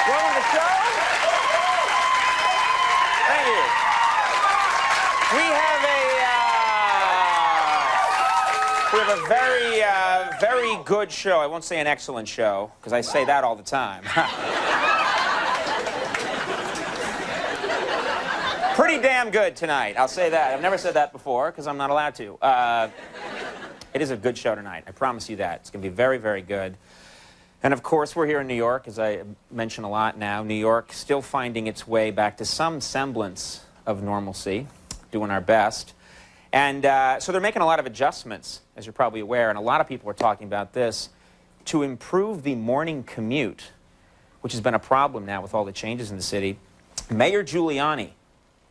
Welcome to the show. Thank you. We have a very good show. I won't say an excellent show, because I say that all the time. Pretty damn good tonight, I'll say that. I've never said that before, because I'm not allowed to. It is a good show tonight, I promise you that. It's going to be very, very good. And of course, we're here in New York, as I mention a lot now. New York still finding its way back to some semblance of normalcy, doing our best. And so they're making a lot of adjustments, as you're probably aware, and a lot of people are talking about this, to improve the morning commute, which has been a problem now with all the changes in the city. Mayor Giuliani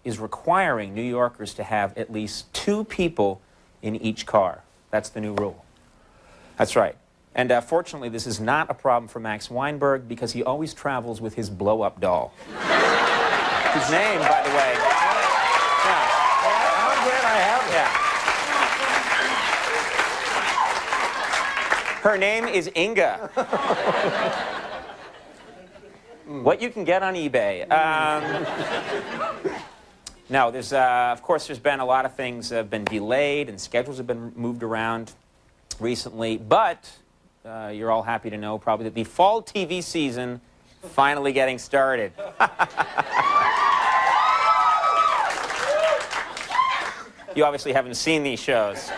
is requiring New Yorkers to have at least 2 people in each car. That's the new rule. That's right. And fortunately, this is not a problem for Max Weinberg, because he always travels with his blow-up doll. Whose name, by the way... Yeah. I'm glad I have it. Yeah. Her name is Inga. What you can get on eBay. No, there's, of course, there's been a lot of things that have been delayed and schedules have been moved around recently, but you're all happy to know probably that the fall TV season finally getting started. You obviously haven't seen these shows.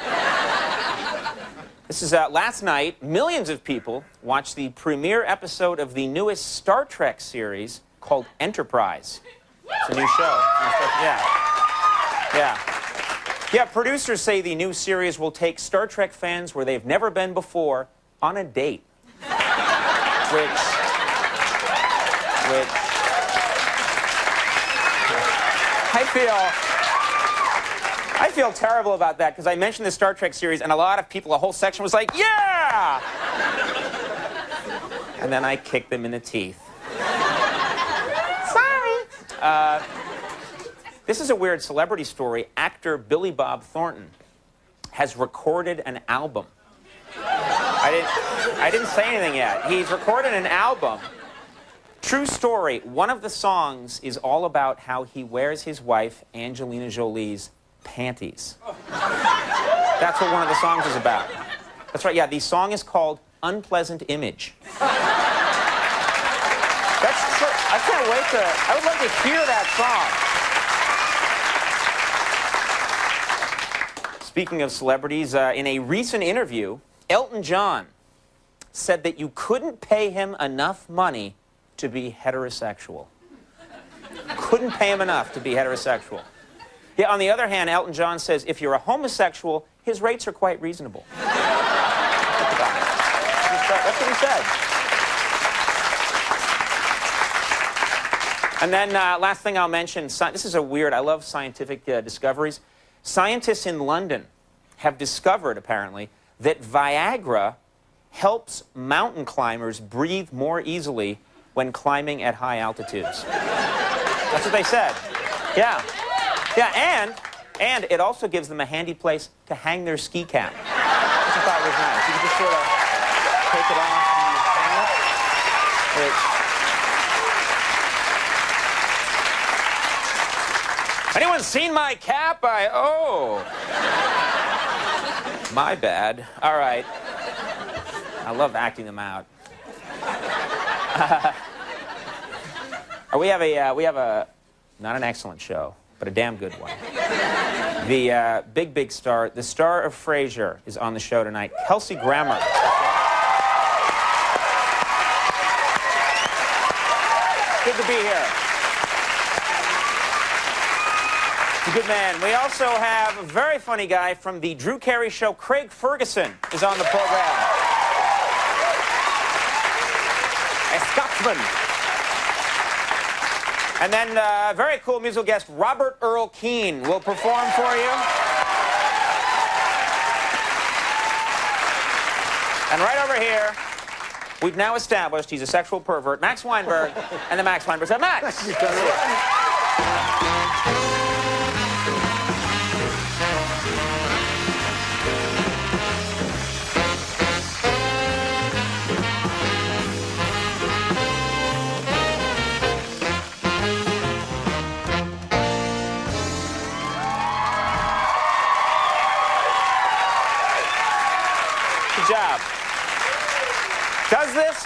This is last night, millions of people watched the premiere episode of the newest Star Trek series called Enterprise. It's a new show. Yeah, producers say the new series will take Star Trek fans where they've never been before on a date. Which I feel terrible about that, because I mentioned the Star Trek series and a lot of people, a whole section was like, yeah! And then I kicked them in the teeth. This is a weird celebrity story. Actor Billy Bob Thornton has recorded an album. I didn't say anything yet. He's recorded an album. True story. One of the songs is all about how he wears his wife, Angelina Jolie's, panties. That's what one of the songs is about. That's right, yeah, the song is called Unpleasant Image. That's true. I can't wait I would like to hear that song. Speaking of celebrities, in a recent interview, Elton John said that you couldn't pay him enough money to be heterosexual. Couldn't pay him enough to be heterosexual. Yeah, on the other hand, Elton John says if you're a homosexual, his rates are quite reasonable. Think about it. That's what he said. And then last thing I'll mention, this is a weird, I love scientific discoveries. Scientists in London have discovered, apparently, that Viagra helps mountain climbers breathe more easily when climbing at high altitudes. That's what they said. Yeah. Yeah, and it also gives them a handy place to hang their ski cap. Which I thought was nice. You can just sort of take it off and hang it. Anyone seen my cap? Oh. My bad. All right. I love acting them out. We have a, not an excellent show, but a damn good one. The big star, the star of Frasier, is on the show tonight. Kelsey Grammer. Good to be here. A good man. We also have a very funny guy from the Drew Carey Show. Craig Ferguson is on the program. A Scotsman. And then a very cool musical guest, Robert Earl Keen, will perform for you. And right over here, we've now established he's a sexual pervert, Max Weinberg, and the Max Weinberg said, Max!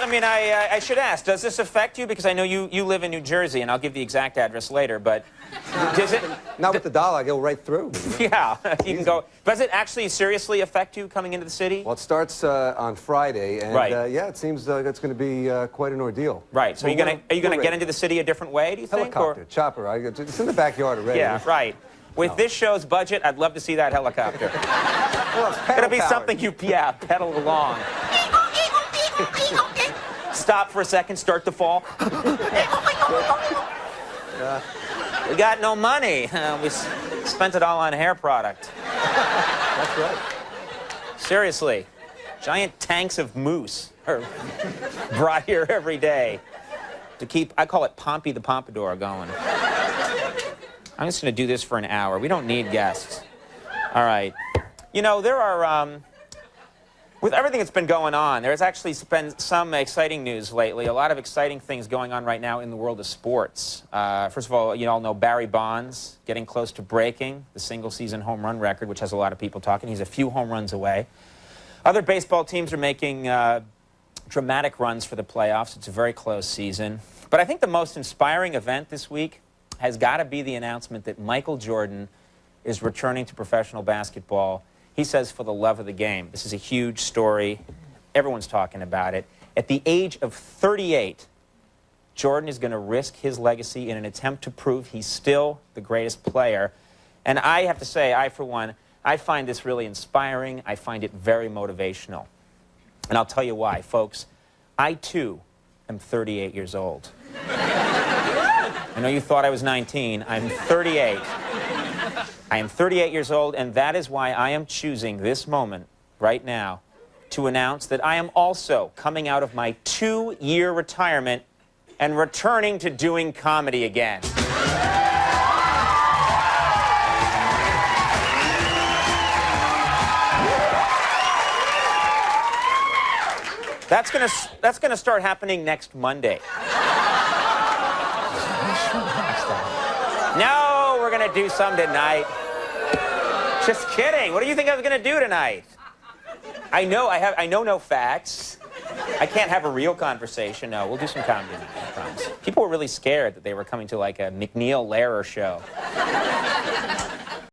I mean, I should ask, does this affect you? Because I know you live in New Jersey, and I'll give the exact address later, but does it... Not with the dollar, I go right through. Yeah, you can go. Does it actually seriously affect you coming into the city? Well, it starts on Friday, and right. Yeah, it seems like it's going to be quite an ordeal. Right, so are you going to get into the city a different way, do you think? Helicopter, chopper, it's in the backyard already. Yeah, right. With this show's budget, I'd love to see that helicopter. Well, it's it'll be something you, pedal along. Stop for a second, start to fall. We got no money. We spent it all on hair product. That's right. Seriously, giant tanks of moose are brought here every day to keep, I call it Pompey the Pompadour going. I'm just going to do this for an hour. We don't need guests. All right. You know, there are, with everything that's been going on, there's actually been some exciting news lately. A lot of exciting things going on right now in the world of sports. First of all, you all know Barry Bonds getting close to breaking the single-season home run record, which has a lot of people talking. He's a few home runs away. Other baseball teams are making dramatic runs for the playoffs. It's a very close season. But I think the most inspiring event this week has got to be the announcement that Michael Jordan is returning to professional basketball. He says for the love of the game. This is a huge story. Everyone's talking about it. At the age of 38, Jordan is going to risk his legacy in an attempt to prove he's still the greatest player. And I have to say, for one, I find this really inspiring. I find it very motivational. And I'll tell you why, folks. I, too, am 38 years old. I know you thought I was 19. I'm 38. I am 38 years old, and that is why I am choosing this moment right now to announce that I am also coming out of my 2-year retirement and returning to doing comedy again. That's gonna start happening next Monday. No, we're gonna do some tonight. Just kidding. What do you think I was gonna do tonight? I know no facts. I can't have a real conversation. No, we'll do some comedy tonight, I promise. People were really scared that they were coming to like a McNeil Lehrer show.